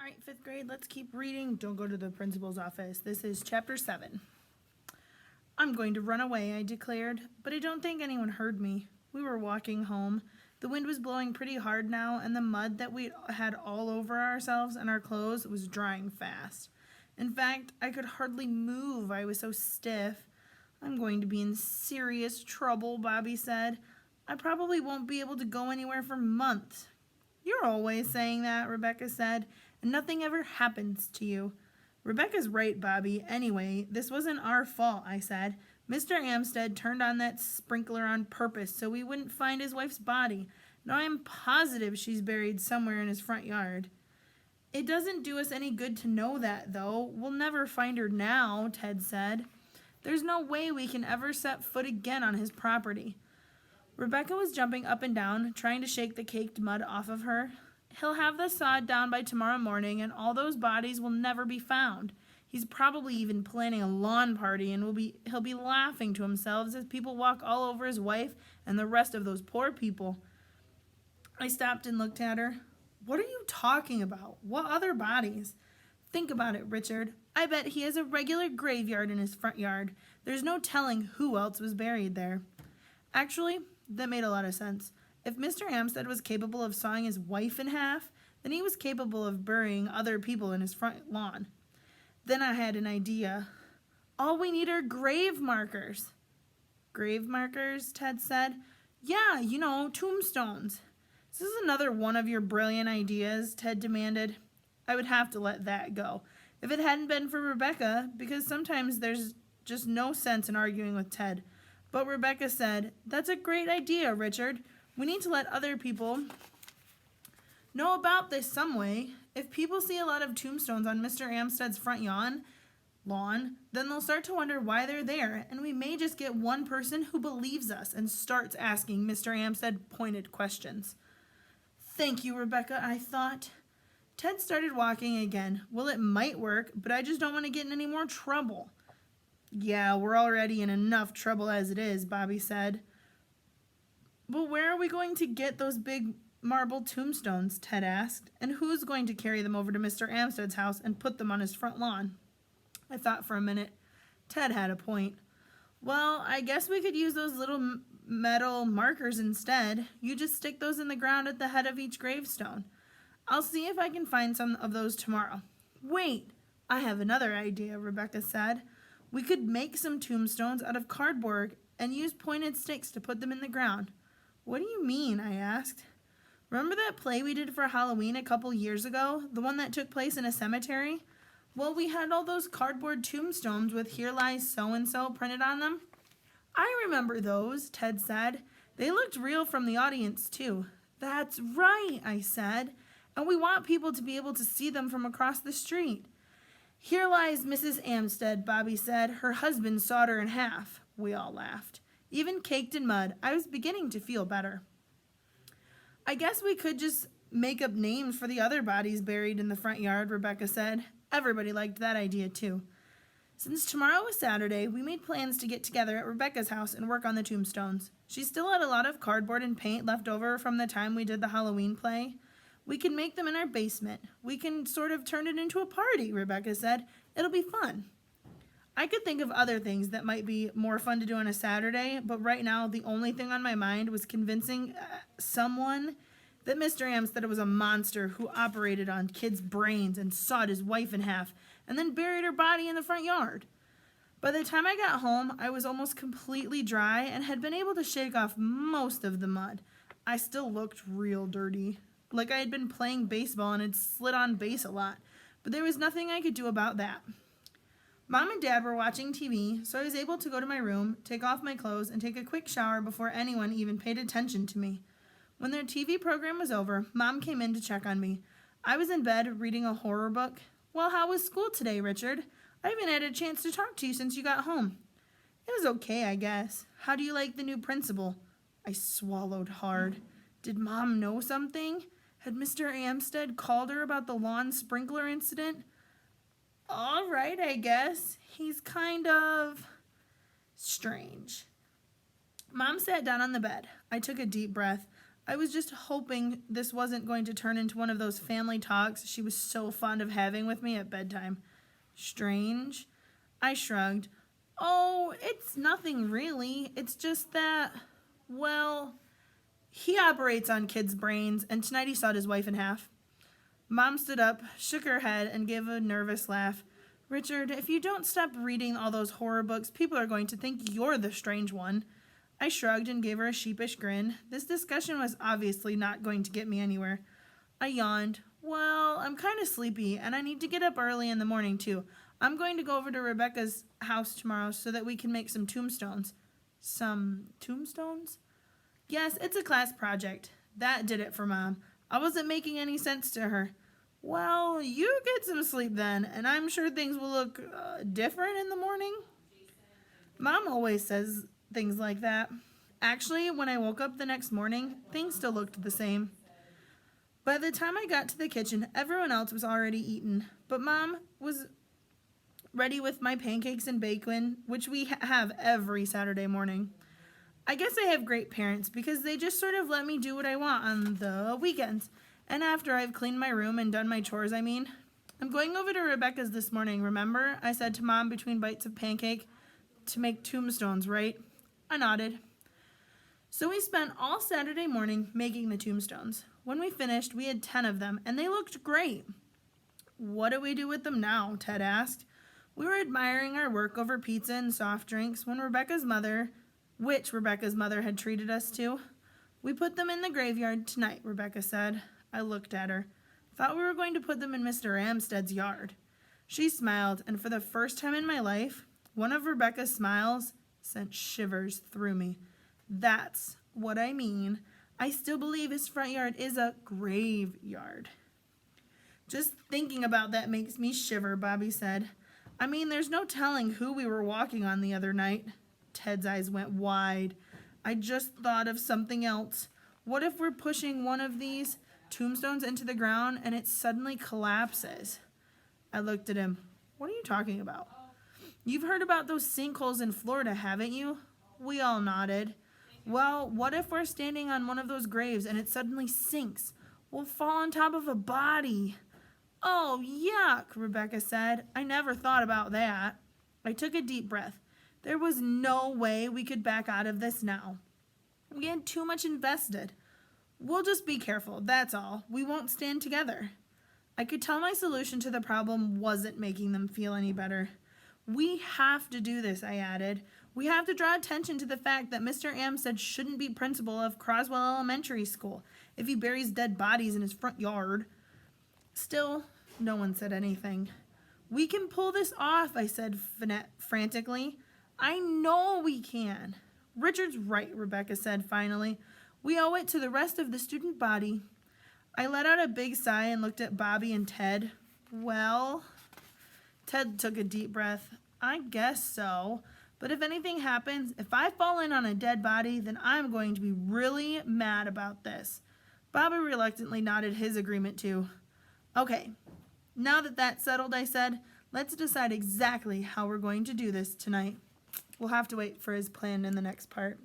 All right, fifth grade, let's keep reading. Don't go to the principal's office. This is chapter 7. I'm going to run away, I declared, but I don't think anyone heard me. We were walking home. The wind was blowing pretty hard now, and the mud that we had all over ourselves and our clothes was drying fast. In fact, I could hardly move. I was so stiff. I'm going to be in serious trouble, Bobby said. I probably won't be able to go anywhere for months. You're always saying that, Rebecca said, and nothing ever happens to you. Rebecca's right, Bobby. Anyway, this wasn't our fault, I said. Mr. Amstead turned on that sprinkler on purpose so we wouldn't find his wife's body. Now I'm positive she's buried somewhere in his front yard. It doesn't do us any good to know that, though. We'll never find her now, Ted said. There's no way we can ever set foot again on his property. Rebecca was jumping up and down, trying to shake the caked mud off of her. He'll have the sod down by tomorrow morning, and all those bodies will never be found. He's probably even planning a lawn party, and he'll be laughing to himself as people walk all over his wife and the rest of those poor people. I stopped and looked at her. What are you talking about? What other bodies? Think about it, Richard. I bet he has a regular graveyard in his front yard. There's no telling who else was buried there. Actually, that made a lot of sense. If Mr. Amstead was capable of sawing his wife in half, then he was capable of burying other people in his front lawn. Then I had an idea. All we need are grave markers. Grave markers, Ted said. Yeah, tombstones. Is this another one of your brilliant ideas? Ted demanded. I would have to let that go. If it hadn't been for Rebecca, because sometimes there's just no sense in arguing with Ted. But Rebecca said, That's a great idea, Richard. We need to let other people know about this some way. If people see a lot of tombstones on Mr. Amstead's front lawn, then they'll start to wonder why they're there, and we may just get one person who believes us and starts asking Mr. Amstead pointed questions. Thank you, Rebecca, I thought. Ted started walking again. Well, it might work, but I just don't want to get in any more trouble. Yeah, we're already in enough trouble as it is, Bobby said. But where are we going to get those big marble tombstones, Ted asked, and who's going to carry them over to Mr. Amstead's house and put them on his front lawn? I thought for a minute. Ted had a point. Well, I guess we could use those little metal markers instead. You just stick those in the ground at the head of each gravestone. I'll see if I can find some of those tomorrow. Wait, I have another idea, Rebecca said. We could make some tombstones out of cardboard and use pointed sticks to put them in the ground. What do you mean? I asked. Remember that play we did for Halloween a couple years ago? The one that took place in a cemetery? Well, we had all those cardboard tombstones with "Here lies so-and-so" printed on them. I remember those, Ted said. They looked real from the audience, too. That's right, I said. And we want people to be able to see them from across the street. Here lies Mrs. Amstead, Bobby said. Her husband sawed her in half. We all laughed. Even caked in mud, I was beginning to feel better. I guess we could just make up names for the other bodies buried in the front yard, Rebecca said. Everybody liked that idea, too. Since tomorrow was Saturday, we made plans to get together at Rebecca's house and work on the tombstones. She still had a lot of cardboard and paint left over from the time we did the Halloween play. We can make them in our basement. We can sort of turn it into a party, Rebecca said. It'll be fun. I could think of other things that might be more fun to do on a Saturday, but right now the only thing on my mind was convincing someone that Mr. Amstead was a monster who operated on kids' brains and sawed his wife in half and then buried her body in the front yard. By the time I got home, I was almost completely dry and had been able to shake off most of the mud. I still looked real dirty, like I had been playing baseball and had slid on base a lot, but there was nothing I could do about that. Mom and Dad were watching TV, so I was able to go to my room, take off my clothes, and take a quick shower before anyone even paid attention to me. When their TV program was over, Mom came in to check on me. I was in bed reading a horror book. Well, how was school today, Richard? I haven't had a chance to talk to you since you got home. It was okay, I guess. How do you like the new principal? I swallowed hard. Did Mom know something? Had Mr. Amstead called her about the lawn sprinkler incident? All right, I guess. He's kind of strange. Mom sat down on the bed. I took a deep breath. I was just hoping this wasn't going to turn into one of those family talks she was so fond of having with me at bedtime. Strange? I shrugged. Oh, it's nothing really. It's just that, well, he operates on kids' brains, and tonight he sawed his wife in half. Mom stood up, shook her head, and gave a nervous laugh. Richard, if you don't stop reading all those horror books, people are going to think you're the strange one. I shrugged and gave her a sheepish grin. This discussion was obviously not going to get me anywhere. I yawned. Well, I'm kind of sleepy, and I need to get up early in the morning, too. I'm going to go over to Rebecca's house tomorrow so that we can make some tombstones. Some tombstones? Yes, it's a class project. That did it for Mom. I wasn't making any sense to her. Well, you get some sleep then, and I'm sure things will look different in the morning. Mom always says things like that. Actually, when I woke up the next morning, things still looked the same. By the time I got to the kitchen, everyone else was already eaten, but Mom was ready with my pancakes and bacon, which we have every Saturday morning. I guess I have great parents because they just sort of let me do what I want on the weekends. And after I've cleaned my room and done my chores, I'm going over to Rebecca's this morning, remember? I said to Mom between bites of pancake, to make tombstones, right? I nodded. So we spent all Saturday morning making the tombstones. When we finished, we had 10 of them, and they looked great. What do we do with them now? Ted asked. We were admiring our work over pizza and soft drinks when Rebecca's mother had treated us to. We put them in the graveyard tonight, Rebecca said. I looked at her. Thought we were going to put them in Mr. Amstead's yard. She smiled, and for the first time in my life, one of Rebecca's smiles sent shivers through me. That's what I mean. I still believe his front yard is a graveyard. Just thinking about that makes me shiver, Bobby said. I mean, there's no telling who we were walking on the other night. Ted's eyes went wide. I just thought of something else. What if we're pushing one of these tombstones into the ground and it suddenly collapses? I looked at him. What are you talking about? You've heard about those sinkholes in Florida, haven't you? We all nodded. Well, what if we're standing on one of those graves and it suddenly sinks? We'll fall on top of a body. Oh, yuck, Rebecca said. I never thought about that. I took a deep breath. There was no way we could back out of this now. We had too much invested. We'll just be careful, that's all. We won't stand together. I could tell my solution to the problem wasn't making them feel any better. We have to do this, I added. We have to draw attention to the fact that Mr. Amstead shouldn't be principal of Croswell Elementary School if he buries dead bodies in his front yard. Still, no one said anything. We can pull this off, I said frantically. I know we can. Richard's right, Rebecca said finally. We owe it to the rest of the student body. I let out a big sigh and looked at Bobby and Ted. Well, Ted took a deep breath. I guess so. But if anything happens, if I fall in on a dead body, then I'm going to be really mad about this. Bobby reluctantly nodded his agreement too. Okay, now that that's settled, I said, let's decide exactly how we're going to do this tonight. We'll have to wait for his plan in the next part.